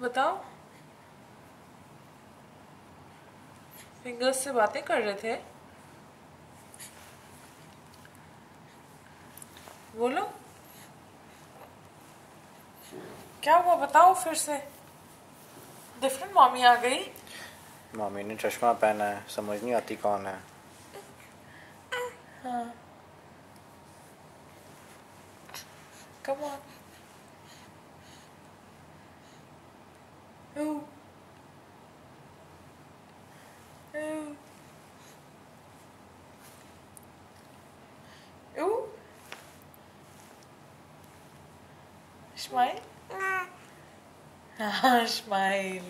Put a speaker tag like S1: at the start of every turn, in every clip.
S1: बताओ। फिंगर्स से बातें कर रहे थे। बोलो क्या हुआ, बताओ फिर से। डिफरेंट मॉमी आ गई।
S2: मम्मी ने चश्मा पहना है, समझ नहीं आती कौन है।
S1: हाँ, come on. Smile. Smile.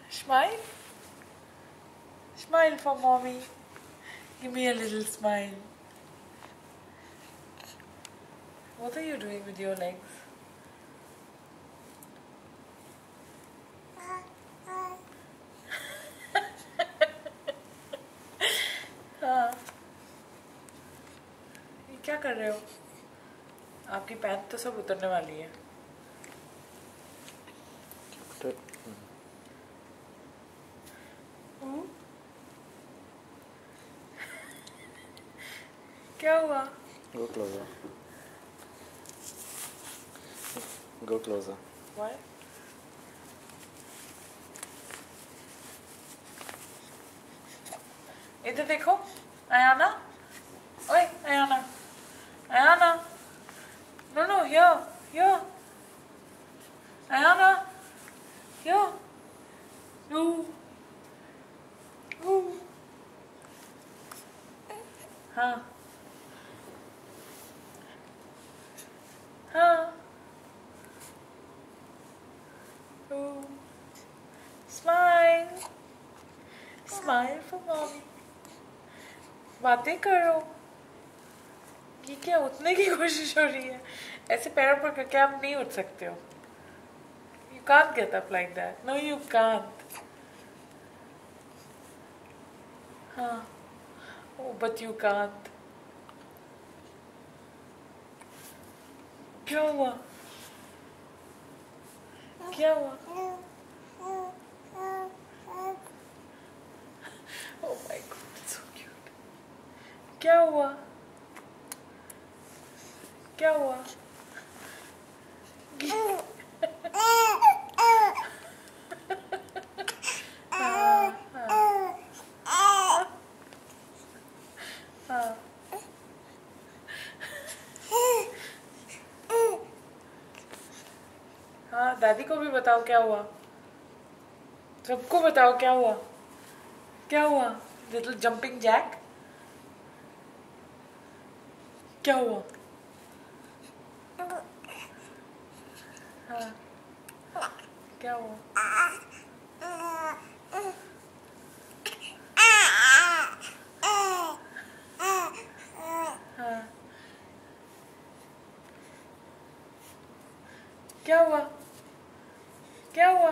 S1: Smile. Smile for mommy. Give me a little smile. What are you doing with your legs? हाँ, ये क्या कर रहे हो? आपकी पैंट तो सब उतरने वाली है। क्या हुआ?
S2: Go closer. Go closer.
S1: Why? इधर देखो, अयाना। ओए Ayana, Ayana. No, no, here, here. Ayana, here. Ooh. Ooh. हाँ, हाँ. Ooh. Smile. Smile for mommy. बातें करो। ये क्या उठने की कोशिश हो रही है? ऐसे पैरों पर करके आप नहीं उठ सकते हो। You can't get up like that. No, you can't. हाँ. Oh, but you can't. क्या हुआ? क्या हुआ? Oh my God, it's so cute. क्या हुआ? क्या हुआ? हाँ, दादी को भी बताओ क्या हुआ। सबको बताओ क्या हुआ। क्या हुआ? Little jumping jack. क्या हुआ? हाँ, क्या हुआ? हाँ, क्या हुआ? क्या हुआ?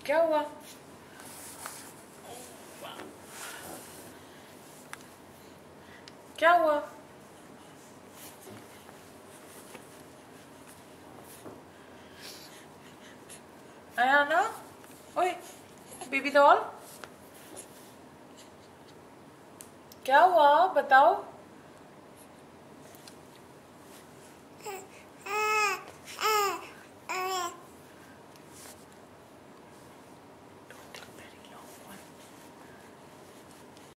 S1: क्या हुआ? क्या हुआ? अयाना, ओए बेबी डॉल, क्या हुआ बताओ।